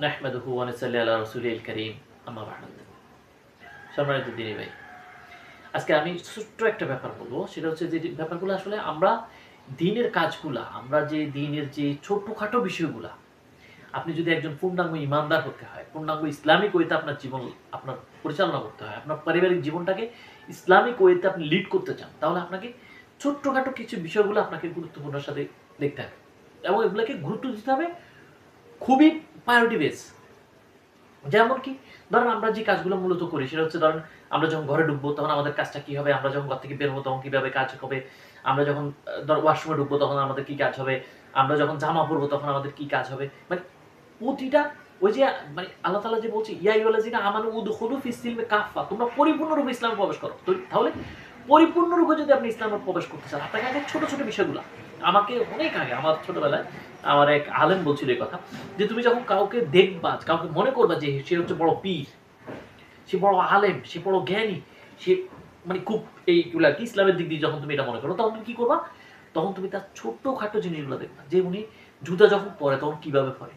নাহমাদুহু ওয়া নুসাল্লি আলা রাসূলিল কারীম আম্মা বা'দ। সম্মানিত দিনী ভাই, আজকে আমি ছোট্ট একটা ব্যাপার বলবো। সেটা হচ্ছে যে ব্যাপারগুলো আসলে আমরা দিনের কাজগুলা, আমরা যে দিনের যে ছোটখাটো বিষয়গুলা, আপনি যদি একজন পূর্ণাঙ্গ ঈমানদার হতে হয়, পূর্ণাঙ্গ ইসলামিক ওয়েতে আপনার জীবন আপনার পরিচালনা করতে হয়, আপনার পারিবারিক জীবনটাকে ইসলামিক ওয়েতে আপনি লিড করতে চান, তাহলে আপনাকে ছোট্টখাটো কিছু বিষয়গুলো আপনাকে গুরুত্বপূর্ণের সাথে দেখতে হবে এবং এগুলোকে গুরুত্ব দিতে হবে খুবই প্রায়োরিটি বেস। যেমন কি ধরেন আমরা যে কাজগুলো মূলত করি সেটা হচ্ছে ধরেন আমরা যখন ঘরে ঢুকবো তখন আমাদের কাজটা কি হবে, আমরা যখন ঘর থেকে বের হবো তখন কিভাবে কাজ হবে, আমরা যখন ওয়াশরুমে ঢুকবো তখন আমাদের কি কাজ হবে, আমরা যখন জামা পরবো তখন আমাদের কি কাজ হবে, মানে প্রতিটা ওই যে মানে আল্লাহ তাআলা যে বলছে ইয়া আইয়ুহাল্লাযিনা আমানু উদখুলু ফিস সিলমি কাফা, তোমরা পরিপূর্ণরূপে ইসলামে প্রবেশ করো। তো তাহলে পরিপূর্ণরূপে যদি আপনি ইসলামে প্রবেশ করতে চান, আপনাকে আগে ছোট ছোট বিষয়গুলো, আমাকে অনেক আগে আমার ছোটবেলায় আমার এক আলেম বলছিল এই কথা, যে তুমি যখন কাউকে দেখবা, কাউকে মনে করবা যে সে হচ্ছে বড় পীর, সে বড় আলেম, সে বড় জ্ঞানী, সে মানে খুব এইগুলা কি ইসলামের দিক দিয়ে যখন তুমি এটা মনে করো, তখন তুমি কি করবা, তখন তুমি তার ছোট্টখাটো জিনিসগুলো দেখবা, যে উনি জুতা যখন পরে তখন কিভাবে পরে,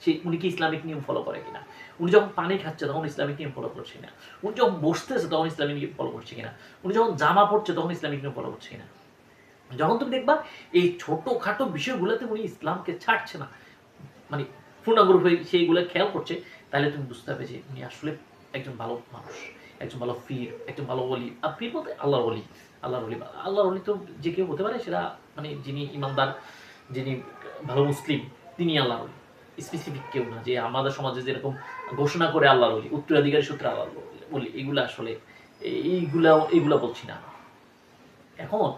সে উনি কি ইসলামিক নিয়ম ফলো করে কিনা, উনি যখন পানি খাচ্ছে তখন ইসলামিক নিয়ম ফলো করছে কিনা, উনি যখন বসতেছে তখন ইসলামিক নিয়ম ফলো করছে কিনা, উনি যখন জামা পড়ছে তখন ইসলামিক নিয়ম ফলো করছে কিনা। যখন তুমি দেখবা এই ছোটখাটো বিষয়গুলোতে উনি ইসলামকে ছাড়ছে না, মানে পূর্ণাঙ্গরূপে সেইগুলো খেয়াল করছে, তাহলে তুমি বুঝতে হবে যে উনি আসলে একজন ভালো মানুষ, একজন ভালো পীর, একজন ভালো ওলি। আর পীর বলতে আল্লাহর ওলি, আল্লাহর ওলি, আল্লাহর ওলি তো যে কেউ হতে পারে, সেটা মানে যিনি ইমানদার, যিনি ভালো মুসলিম, তিনি আল্লাহর ওলি। স্পেসিফিক কেউ না যে আমাদের সমাজে যেরকম ঘোষণা করে আল্লাহর ওলি, উত্তরাধিকারী সূত্রে আল্লাহর ওলি, এগুলো আসলে এইগুলা বলছি না এখন।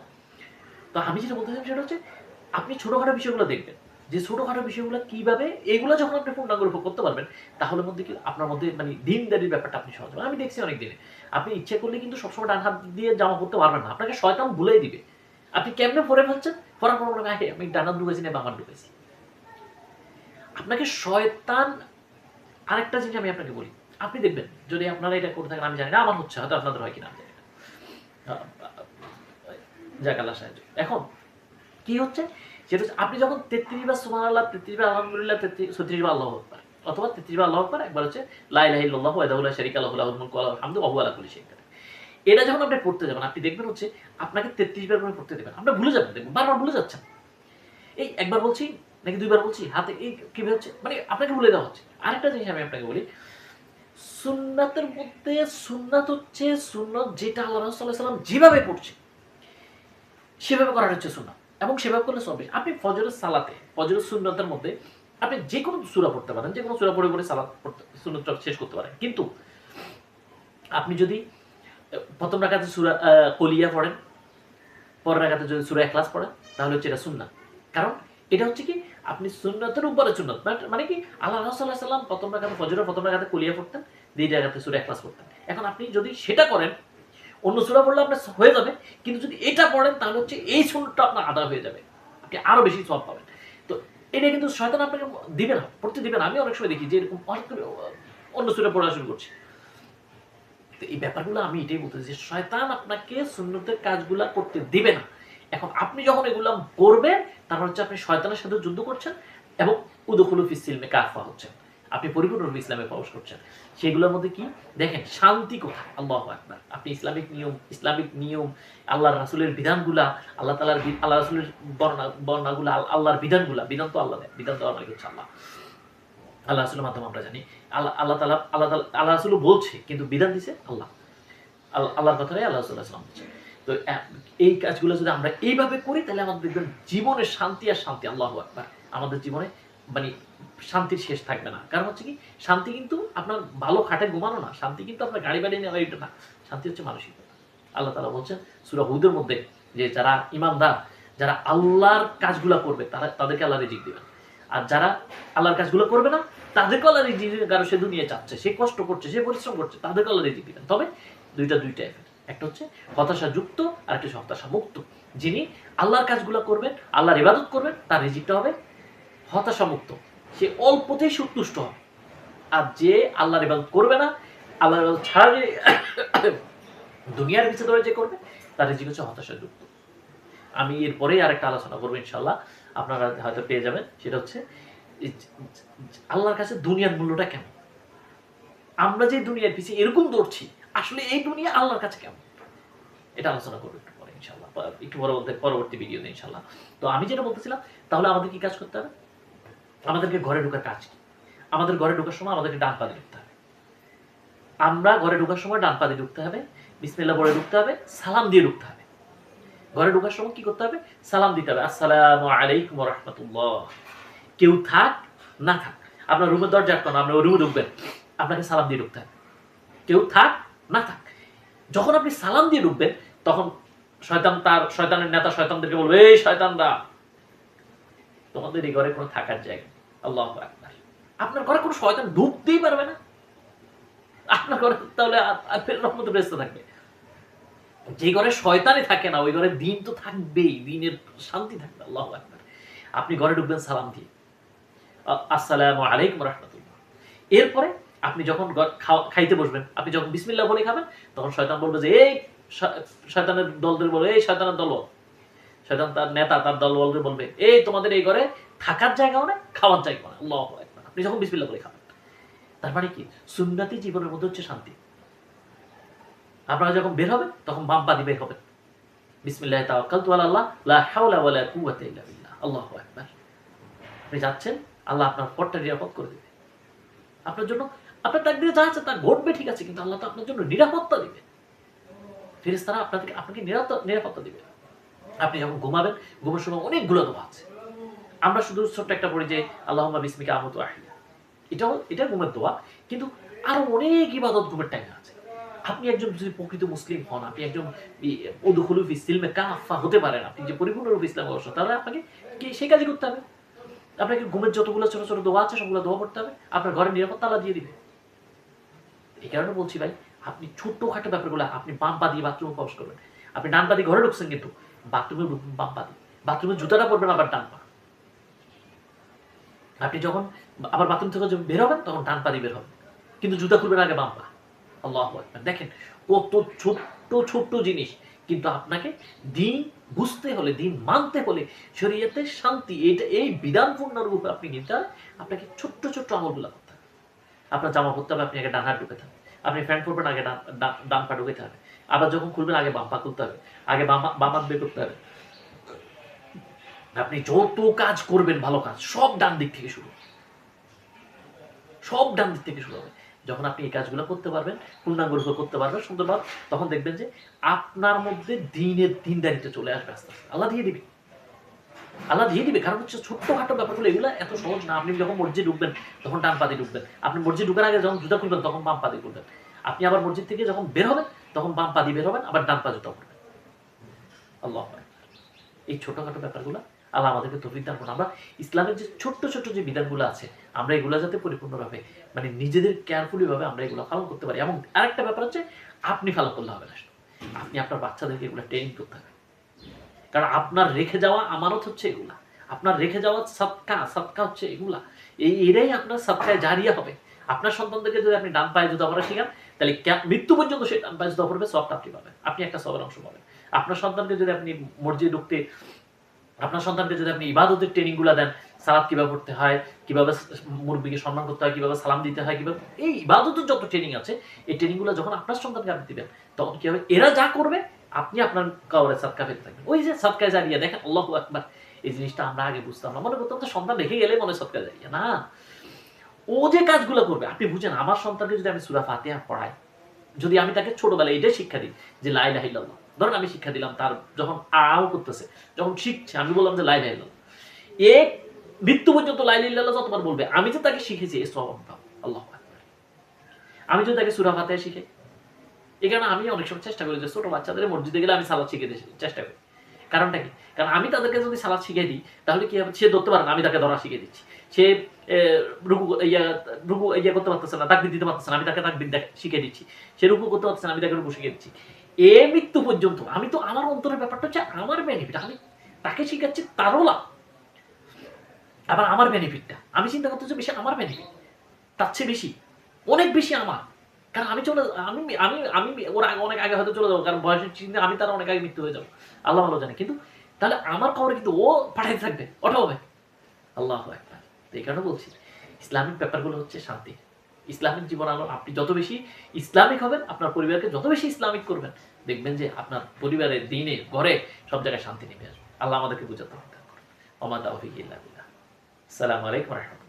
তো আমি যেটা বলতে চাই সেটা হচ্ছে আপনি ছোটখাটো বিষয়গুলো দেখবেন, যে ছোটখাটো বিষয়গুলো কিভাবে এগুলো যখন আপনি পূর্ণাঙ্গের উপর করতে পারবেন, তাহলে মধ্যে কি আপনার মধ্যে মানে দিনদারির ব্যাপারটা আপনি সহজ পাবেন। আমি দেখছি অনেক দিনে আপনি ইচ্ছে করলে কিন্তু সবসময় ডান হাত দিয়ে জামা পরতে পারবেন না, আপনাকে শয়তান ভুলেই দিবে। আপনি কেমনে পরে ফেলছেন, পরার পর মনে হয় আমি ডান হাত ঢুকেছি না বাম হাত ঢুকেছি। আপনাকে শয়তান, আরেকটা জিনিস আমি আপনাকে বলি, আপনি দেখবেন যদি আপনারা এটা করে থাকেন, আমি জানি না আমার হচ্ছে, হয়তো আপনাদের হয় কিনা আমি জানি না, যাক আল্লাহ সাহায্য। এখন কি হচ্ছে সেটা হচ্ছে আপনি যখন 33 বার সুবহানাল্লাহ, 33 বার আলহামদুলিল্লাহ, 36 বার আল্লাহু আকবার, অথবা 33 বার আল্লাহু আকবার, একবার হচ্ছে লা ইলাহা ইল্লাল্লাহু ওয়াহদাহু লা শারীকা লাহু লাহুল মুলকু ওয়া লাহুল হামদু ওয়া হুয়া আলা কুল্লি শাইইন কাদির। এটা যখন আপনি পড়তে যাবেন, আপনি দেখবেন হচ্ছে আপনাকে 33 বার করে পড়তে দেবেন, আপনি ভুলে যাবেন, দেখবেন বারবার ভুলে যাচ্ছেন। এই একবার বলছি নাকি দুইবার বলছি, হাতে এই কিভাবে হচ্ছে, মানে আপনাকে ভুলে দেওয়া হচ্ছে। আরেকটা জিনিস আমি আপনাকে বলি, সুন্নাতের মধ্যে সুন্নাত হচ্ছে সুন্নত যেটা আল্লাহ রাসূল সাল্লাল্লাহু আলাইহি ওয়াসাল্লাম যেভাবে পড়ছে সেভাবে করার হচ্ছে সুন্নাত, এবং সেভাবে করলে সব বেশি। আপনি ফজরের সালাতে, ফজরের সুন্নতের মধ্যে আপনি যে কোনো সূরা পড়তে পারেন, যে কোনো সূরা পড়ে পড়ে সালাত পড়তে সুন্নতটা শেষ করতে পারেন। কিন্তু আপনি যদি প্রথম রাকাতে সূরা কলিয়া পড়েন, পরের রাকাতে যদি সূরা ইখলাস পড়েন, তাহলে হচ্ছে এটা সুন্নাত। কারণ এটা হচ্ছে কি আপনি সুন্নতের উপরে সুন্নাত, মানে কি আল্লাহ রাসূল সাল্লাল্লাহু আলাইহি ওয়াসাল্লাম প্রথম রাকাতে ফজরের প্রথম রাকাতে কলিয়া পড়তেন, দ্বিতীয় রাকাতে সূরা ইখলাস পড়তেন। এখন আপনি যদি সেটা করেন, অন্য সূরা পড়লে আপনার হয়ে যাবে, কিন্তু যদি এটা পড়েন তাহলে হচ্ছে এই সুন্নতটা আপনার আদায় হয়ে যাবে, আপনি আরো বেশি সওয়াব পাবেন। তো এটা কিন্তু শয়তান আপনাকে দিবে না, পড়তে দিবে না। আমি অনেক সময় দেখি যে এরকম হঠাৎ করে অন্য সূরা পড়া শুরু করছে। তো এই ব্যাপারগুলো আমি এটাই বলতেছি যে শয়তান আপনাকে সুন্নতের কাজগুলা করতে দিবে না। এখন আপনি যখন এগুলা করবেন, তারপর হচ্ছে আপনি শয়তানের সাথে যুদ্ধ করছেন এবং উদখুলু ফিস সিলমি কাফা হচ্ছেন, আপনি পরিপূর্ণরূপে ইসলামে প্রবেশ করছেন। সেগুলোর মধ্যে কি দেখেন, শান্তি কোথায়, আল্লাহু আকবার। আপনি ইসলামিক নিয়ম, আল্লাহর রাসূলের বিধানগুলা, আল্লাহ রাসূলের বর্ণনাগুলা, আল্লাহর বিধানগুলা, বিধান তো আল্লাহ দেন, বিধান দেওয়ার মালিক হচ্ছে আল্লাহ। আল্লাহ রাসূলের মাধ্যমে আমরা জানি আল্লাহ রাসূলও বলছে, কিন্তু বিধান দিছে আল্লাহ। আল্লাহর কথাটাই আল্লাহ রাসূল সাল্লাল্লাহু আলাইহি ওয়াসাল্লাম বলছে। তো এই কাজগুলো যদি আমরা এইভাবে করি, তাহলে আমাদের দেখবেন জীবনে শান্তি আর শান্তি, আল্লাহু আকবার। আমাদের জীবনে মানে শান্তির শেষ থাকবে না। কারণ হচ্ছে কি, শান্তি কিন্তু আপনার ভালো খাটে ঘুমানো না, শান্তি কিন্তু আপনার গাড়ি বাড়ি নেওয়া, এটা না। শান্তি হচ্ছে মানসিকতা। আল্লাহ তাআলা বলছেন সূরা হুদের মধ্যে যে যারা ঈমানদার, যারা আল্লাহর কাজগুলা করবে, তাদেরকে আল্লাহ রিজিক দিবেন। আর যারা আল্লাহর কাজগুলো করবে না, তাদেরকে আল্লাহ রিজিক দিবেন। কারণ সে দুনিয়ায় চাচ্ছে, সে কষ্ট করছে, সে পরিশ্রম করছে, তাদেরকে আল্লাহ রিজিক দিবেন। তবে দুইটা এফেক্ট, একটা হচ্ছে হতাশা যুক্ত, আর একটা হচ্ছে হতাশা মুক্ত। যিনি আল্লাহর কাজগুলো করবেন, আল্লাহর ইবাদত করবেন, তার রিজিকটা হবে হতাশা মুক্ত, সে অল্পতেই সন্তুষ্ট হবে। আর যে আল্লাহর ইবাদত করবে না, আল্লাহর ইবাদত ছাড়া যে দুনিয়ার পিছে ধরে যে করবে, তার রিজিক হচ্ছে হতাশা যুক্ত। আমি এরপরেই আরেকটা আলোচনা করবো ইনশাআল্লাহ, আপনারা হয়তো পেয়ে যাবেন। সেটা হচ্ছে আল্লাহর কাছে দুনিয়ার মূল্যটা কেমন, আমরা যে দুনিয়ার পিছিয়ে এরকম দৌড়ছি, আসলে এই দুনিয়া আল্লাহর কাছে কেমন, এটা আলোচনা করবো একটু পরে ইনশাল্লাহ, একটু পরবর্তী ভিডিওতে ইনশাল্লাহ। তো আমি যেটা বলতেছিলাম, তাহলে আমাদের কি কাজ করতে হবে? আমাদেরকে ঘরে ঢোকার কাজ কি? আমাদের ঘরে ঢোকার সময় আমাদেরকে ডান পা দিয়ে ঢুকতে হবে। আমরা ঘরে ঢোকার সময় ডান পা দিয়ে ঢুকতে হবে, বিসমিল্লাহ বলে ঢুকতে হবে, সালাম দিয়ে ঢুকতে হবে। ঘরে ঢোকার সময় কি করতে হবে? সালাম দিতে হবে, আসসালামু আলাইকুম ওয়া রাহমাতুল্লাহ। কেউ থাক না থাক, আপনার রুমের দরজা আটকানো, আপনি ওই রুমে ঢুকবেন, আপনাকে সালাম দিয়ে ঢুকতে হবে, কেউ থাক না থাক। যখন আপনি সালাম দিয়ে ঢুকবেন, তখন শয়তানের নেতা শয়তানদেরকে বলবে, এই শয়তানরা, তোমাদের এই ঘরে কোনো থাকার জায়গা। আল্লাহু আকবার। আপনার ঘরে কোনো শয়তান ঢুকতেই পারবে না। আপনার ঘরে তাহলে রহমতের ফেরেশতা থাকবে। যে ঘরে শয়তানই থাকে না, ওই ঘরে দিন তো থাকবেই, দিনের শান্তি থাকবে। আল্লাহু আকবার। আপনি ঘরে ঢুকবেন সালাম দিয়ে, আসসালামু আলাইকুম ওয়া রাহমাতুল্লাহ। এরপরে আপনি যখন খাইতে বসবেন, আপনি যখন বিসমিল্লাহ বলে খাবেন, তখন শয়তান বলবে যে, এই শয়তানের দলদের বলবে, এই শয়তানের দল, শয়তান তার নেতা তার দলবলদের বলবে, এই তোমাদের এই ঘরে থাকার জায়গাও না, খাওয়ার জায়গাও না। আল্লাহু আকবার। আপনি যখন বিসমিল্লাহ বলে খাবেন, তার মানে কি? সুন্নতি জীবনের মধ্যে হচ্ছে শান্তি। আপনারা যখন বের হবেন, তখন বাম পা দিয়ে বের হবেন, বিসমিল্লাহি তাওয়াক্কালতু আলাল্লাহ লা হাওলা ওয়ালা কুওয়াতা ইল্লা বিল্লাহ। আল্লাহু আকবার। আপনি যাচ্ছেন, আল্লাহ আপনার পথটা নিরাপদ করে দেবে। আপনার জন্য আপনার তাকদীরে যা আছে তা ঘটবে, ঠিক আছে, কিন্তু আল্লাহ তো আপনার জন্য নিরাপত্তা দিবে। ফেরেশতারা আপনাকে নিরাপত্তা দিবে। আপনি যখন ঘুমাবেন, ঘুমের সময় অনেকগুলো দোয়া আছে। আমরা শুধু ছোট্ট একটা পড়ি যে আল্লাহুম্মা বিসমিকা আমুতু আহইয়া, এটা ঘুমের দোয়া, কিন্তু আরো অনেক ইবাদত ঘুমের টাইমে আছে। আপনি একজন যদি প্রকৃত মুসলিম হন, আপনি একজন উদখুলু ফিস সিলমে কাফা হতে পারেন, আপনি যে পরিপূর্ণরূপে ইসলাম অবশ্য, তাহলে আপনাকে কি সেই কাজই করতে হবে। আপনাকে ঘুমের যতগুলো ছোট ছোট দোয়া আছে সবগুলো দোয়া করতে হবে, আপনার ঘরের নিরাপত্তা আল্লাহ দিয়ে দিবে। এই কারণে বলছি ভাই, আপনি ছোট্টখাটো ব্যাপারগুলো, আপনি বাম পা দিয়ে বাথরুমে প্রবেশ করবেন, আপনি ডান পা দিয়ে ঘরে ঢুকছেন, কিন্তু বাথরুমে ঢুকবেন বাম পা দিয়ে, বাথরুমে জুতাটা পরবেন আবার ডান পা। আপনি যখন আবার বাথরুম থেকে বের হবেন, তখন ডান পা দিয়ে বের হবেন, কিন্তু জুতা খুলবেন আগে বাম পা। আল্লাহু আকবার। দেখেন কত ছোট্ট ছোট্ট জিনিস, কিন্তু আপনাকে দিন বুঝতে হলে, দিন মানতে হলে, শরীয়তের শান্তি এটা, এই বিধানপূর্ণ রূপে আপনি নিতে হবে, আপনাকে ছোট্ট ছোট্ট আমলগুলো করতে হবে। আপনার জামা পরতে হবে, আপনি আগে ডান হাত ঢুকাতে হবে, আপনি প্যান্ট পরবেন, আগে ডান পা ঢুকাতে হবে, আবার যখন খুলবেন আগে বাম পা খুলতে হবে, আগে বাম হাত বের করতে হবে। আপনি যত কাজ করবেন, ভালো কাজ, সব ডান দিক থেকে শুরু, সব ডান দিক থেকে শুরু হবে। যখন আপনি এই কাজগুলো করতে পারবেন, পূর্ণাঙ্গ রূপে করতে পারবেন সুন্দরভাবে, তখন দেখবেন যে আপনার মধ্যে দিনদারিত্ব চলে আসবে আস্তে আস্তে। আল্লাহ দিয়ে দিবে, আল্লাহ দিয়ে দিবে। কারণ হচ্ছে ছোট্টখাটো ব্যাপারগুলো, এগুলো এত সহজ না। আপনি যখন মসজিদ ঢুকবেন, তখন ডান পা দিয়ে ঢুকবেন, আপনি মসজিদ ঢুকার আগে যখন জুতা খুলবেন, তখন বাম পা দিয়ে খুলবেন, আপনি আবার মসজিদ থেকে যখন বের হবেন, তখন বাম পা দিয়ে বের হবেন, আবার ডান পা জুতা খুলবেন। আল্লাহ, এই ছোটখাটো ব্যাপারগুলো আল্লাহ আমাদেরকে তৌফিক দান করুন। আমরা ইসলামের যে ছোট্ট ছোট্ট যে বিধানগুলো আছে, আমরা এগুলো যাতে পরিপূর্ণভাবে, মানে নিজেদের কেয়ারফুলি ভাবে আমরা এগুলো পালন করতে পারি। এবং আরেকটা ব্যাপার হচ্ছে, আপনি পালন করলে হবে না, আপনি আপনার বাচ্চাদেরকে এগুলো ট্রেনিং করতে হবে। কারণ আপনার রেখে যাওয়া আমানত হচ্ছে এগুলা, আপনার রেখে যাওয়া সদকা হচ্ছে এগুলা, এরাই আপনার সদকায়ে জারিয়া হবে। আপনার সন্তানদেরকে যদি আপনি ডান পায়ে জুতা পরা শেখান, তাহলে মৃত্যু পর্যন্ত সে ডান পায়ে জুতা পরবে, সবটা আপনি পাবেন, আপনি একটা সবের অংশ পাবেন। আপনার সন্তানকে যদি আপনি মসজিদে ঢুকতে, আপনার সন্তানকে যদি আপনি ইবাদতের ট্রেনিংগুলো দেন, সালাত কিভাবে পড়তে হয়, কিভাবে মুরব্বিকে সম্মান করতে হয়, কিভাবে সালাম দিতে হয়, কিভাবে, এই ইবাদতের যত ট্রেনিং আছে, এই ট্রেনিংগুলো যখন আপনার সন্তানকে আপনি দিবেন, তখন কি হবে, এরা যা করবে আপনি আপনার কাউরে সাদকা পেতে থাকবেন। ওই যে সাদকায়ে জারিয়া, দেখেন আল্লাহু আকবার, এই জিনিসটা আমরা আগে বুঝতাম না, মনে করতাম তো সন্তান রেখে গেলে মনে সাদকায়ে জারিয়া না। ও যে কাজগুলো করবে, আপনি বুঝেন, আমার সন্তানকে যদি আমি সূরা ফাতিহা পড়াই, যদি আমি তাকে ছোটবেলায় এটাই শিক্ষা দিই যে লা ইলাহা ইল্লাল্লাহ, ধরেন আমি শিক্ষা দিলাম, তার যখন আও করতেছে, যখন শিখছে, আমি বললাম যে লা ইলাহা ইল্লাল্লাহ, এক মৃত্যু পর্যন্ত লা ইলাহা ইল্লাল্লাহ যতবার বলবে, আমি যে তাকে শিখেছি এই সওয়াব পাবো। আল্লাহু আকবার। আমি যদি তাকে সূরা ফাতিহা শিখাই, এই কারণে আমি অনেক সময় চেষ্টা করি যে ছোট বাচ্চাদের মসজিদে গেলে আমি সালাত শিখিয়ে দিতে চেষ্টা করি। কারণটা কি? কারণ আমি তাদেরকে যদি সালাত শিখিয়ে দিই, তাহলে কি হবে, সে ধরতে পারে না আমি তাকে ধরা শিখিয়ে দিচ্ছি, সে রুকু ইয়া করতে পারতেছে না, তাকবীর দিতে পারতেছে না, আমি তাকে তাকবীর শিখিয়ে দিচ্ছি, সে রুকু করতে পারতেছে না, আমি তাকে রুকু শিখিয়ে দিচ্ছি। এ মৃত্যু পর্যন্ত আমি তো, আমার অন্তরের ব্যাপারটা হচ্ছে আমার বেনিফিট, আমি তাকে শিখাচ্ছি, তারও লাভ, আবার আমার বেনিফিটটা আমি চিন্তা করতেছি বেশি, আমার বেনিফিট তার চেয়ে বেশি, অনেক বেশি আমার। কারণ আমি চলে, আমি আমি আমি ওর অনেক আগে হয়তো চলে যাবো, কারণ বয়সের চিন্তা আমি তার অনেক আগে মৃত্যু হয়ে যাবো, আল্লাহ ভালো জানে। কিন্তু তাহলে আমার খবরে কিন্তু ও পাঠাইতে থাকবে, ওটা হবে। আল্লাহু আকবার। তো এই কারণে বলছি ইসলামিক ব্যাপারগুলো হচ্ছে শান্তি, ইসলামিক জীবন আলো। আপনি যত বেশি ইসলামিক হবেন, আপনার পরিবারকে যত বেশি ইসলামিক করবেন, দেখবেন যে আপনার পরিবারের দিনে ঘরে সব জায়গায় শান্তি নেমে আসবে। আল্লাহ আমাদেরকে বুঝাতে হবে। ওমা তাওফিক ইল্লা বিল্লাহ। আসসালামু আলাইকুম ওয়া রাহমাতুল্লাহ।